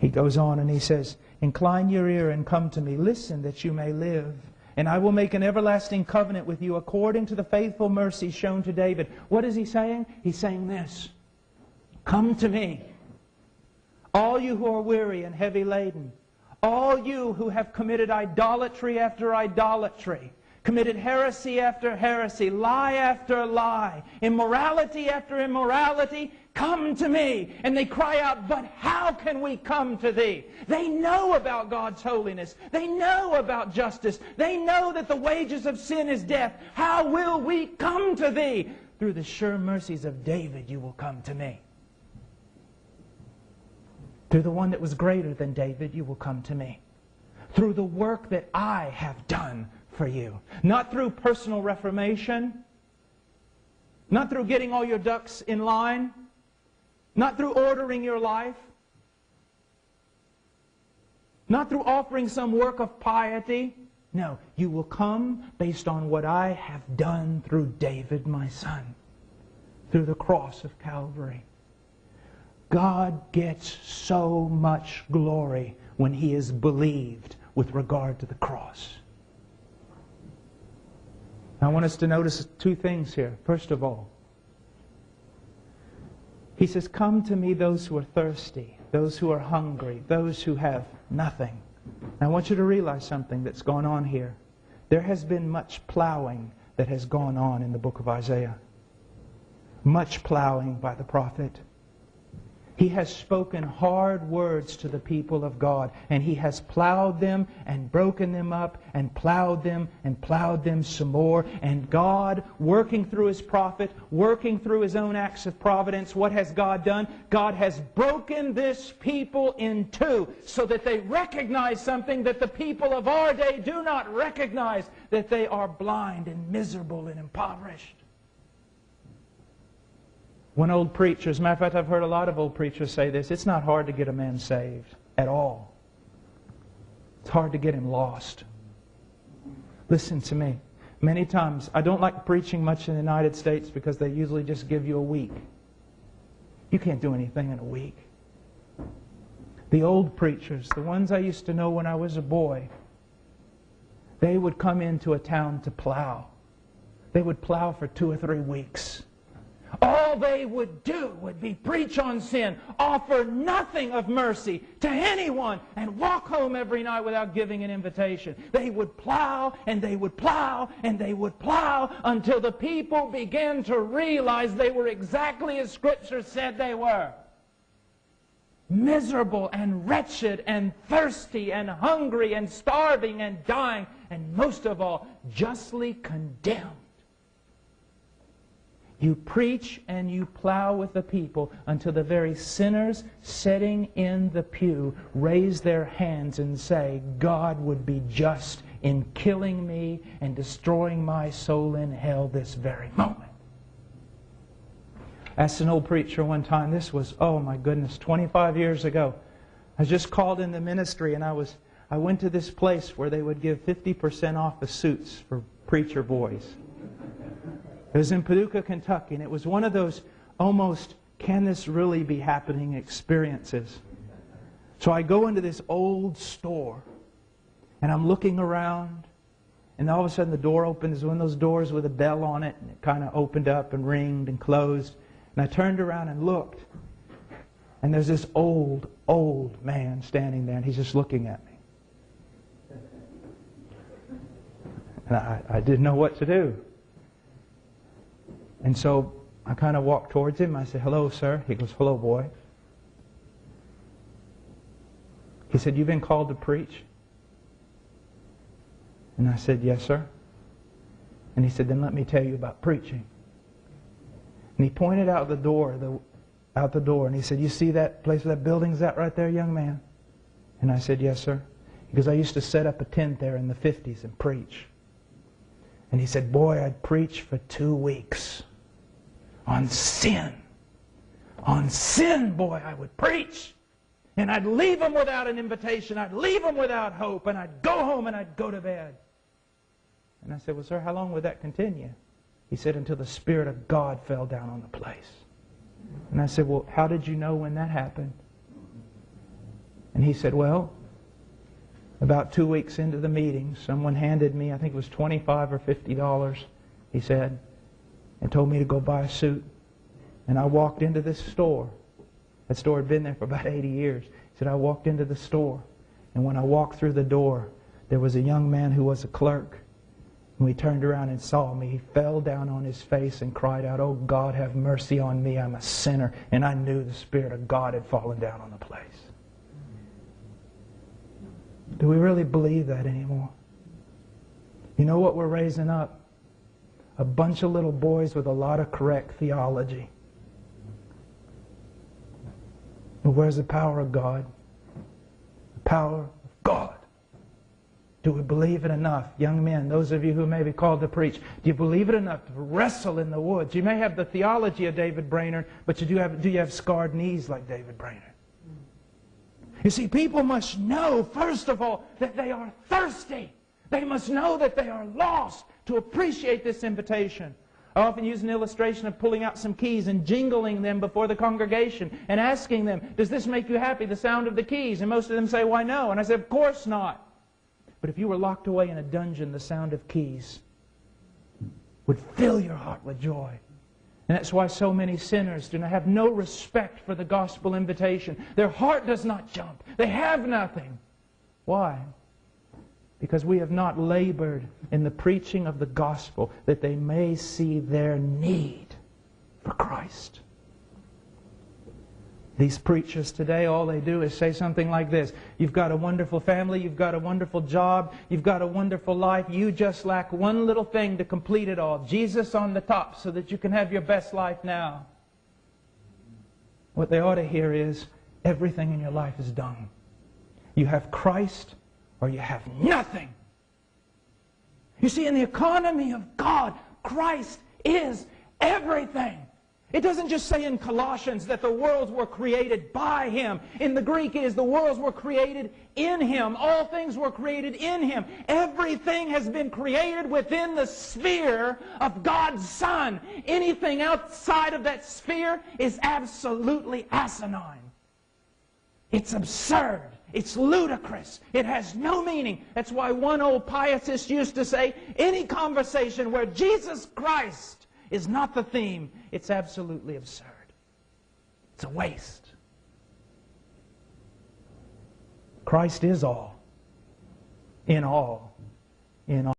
He goes on and he says, incline your ear and come to me. Listen that you may live. And I will make an everlasting covenant with you according to the faithful mercy shown to David. What is he saying? He's saying this. Come to me, all you who are weary and heavy laden, all you who have committed idolatry after idolatry, committed heresy after heresy, lie after lie, immorality after immorality, come to me. And they cry out, but how can we come to thee? They know about God's holiness. They know about justice. They know that the wages of sin is death. How will we come to thee? Through the sure mercies of David you will come to me. Through the one that was greater than David you will come to me. Through the work that I have done for you. Not through personal reformation. Not through getting all your ducks in line. Not through ordering your life. Not through offering some work of piety. No, you will come based on what I have done through David, my son. Through the cross of Calvary. God gets so much glory when He is believed with regard to the cross. I want us to notice two things here. First of all, He says, come to me those who are thirsty, those who are hungry, those who have nothing. Now, I want you to realize something that's gone on here. There has been much plowing that has gone on in the book of Isaiah. Much plowing by the prophet. He has spoken hard words to the people of God, and he has plowed them and broken them up and plowed them some more. And God, working through His prophet, working through His own acts of providence, what has God done? God has broken this people in two so that they recognize something that the people of our day do not recognize, that they are blind and miserable and impoverished. One old preacher, as a matter of fact, I've heard a lot of old preachers say this, it's not hard to get a man saved at all. It's hard to get him lost. Listen to me. Many times, I don't like preaching much in the United States because they usually just give you a week. You can't do anything in a week. The old preachers, the ones I used to know when I was a boy, they would come into a town to plow. They would plow for 2 or 3 weeks. All they would do would be preach on sin, offer nothing of mercy to anyone, and walk home every night without giving an invitation. They would plow, and they would plow, and they would plow until the people began to realize they were exactly as Scripture said they were. Miserable and wretched and thirsty and hungry and starving and dying, and most of all, justly condemned. You preach and you plow with the people until the very sinners sitting in the pew raise their hands and say, God would be just in killing me and destroying my soul in hell this very moment. I asked an old preacher one time, this was, oh my goodness, 25 years ago. I was just called in the ministry, and I went to this place where they would give 50% off the suits for preacher boys. It was in Paducah, Kentucky, and it was one of those almost, can this really be happening experiences. So I go into this old store, and I'm looking around, and all of a sudden the door opens, one of those doors with a bell on it, and it kind of opened up and ringed and closed. And I turned around and looked, and there's this old man standing there, and he's just looking at me. And I didn't know what to do. And so I kind of walked towards him. I said, hello, sir. He goes, hello, boy. He said, you've been called to preach? And I said, yes, sir. And he said, then let me tell you about preaching. And he pointed out the door, and he said, you see that place where that building's at right there, young man? And I said, yes, sir. Because I used to set up a tent there in the 50s and preach. And he said, boy, I'd preach for 2 weeks. On sin. On sin, boy, I would preach. And I'd leave them without an invitation. I'd leave them without hope. And I'd go home and I'd go to bed. And I said, well, sir, how long would that continue? He said, until the Spirit of God fell down on the place. And I said, well, how did you know when that happened? And he said, well, about 2 weeks into the meeting, someone handed me, I think it was $25 or $50, he said, and told me to go buy a suit. And I walked into this store. That store had been there for about 80 years. He said, I walked into the store, and when I walked through the door, there was a young man who was a clerk. When he turned around and saw me, he fell down on his face and cried out, oh God, have mercy on me, I'm a sinner. And I knew the Spirit of God had fallen down on the place. Do we really believe that anymore? You know what we're raising up? A bunch of little boys with a lot of correct theology. But where's the power of God? The power of God. Do we believe it enough? Young men, those of you who may be called to preach, do you believe it enough to wrestle in the woods? You may have the theology of David Brainerd, but do you have scarred knees like David Brainerd? You see, people must know, first of all, that they are thirsty. They must know that they are lost to appreciate this invitation. I often use an illustration of pulling out some keys and jingling them before the congregation and asking them, does this make you happy, the sound of the keys? And most of them say, why no? And I say, of course not. But if you were locked away in a dungeon, the sound of keys would fill your heart with joy. And that's why so many sinners have no respect for the gospel invitation. Their heart does not jump. They have nothing. Why? Because we have not labored in the preaching of the gospel that they may see their need for Christ. These preachers today, all they do is say something like this. You've got a wonderful family, you've got a wonderful job, you've got a wonderful life. You just lack one little thing to complete it all. Jesus on the top so that you can have your best life now. What they ought to hear is, everything in your life is done. You have Christ or you have nothing. You see, in the economy of God, Christ is everything. It doesn't just say in Colossians that the worlds were created by Him. In the Greek it is the worlds were created in Him. All things were created in Him. Everything has been created within the sphere of God's Son. Anything outside of that sphere is absolutely asinine. It's absurd. It's ludicrous. It has no meaning. That's why one old pietist used to say, any conversation where Jesus Christ is not the theme, it's absolutely absurd. It's a waste. Christ is all, in all, in all.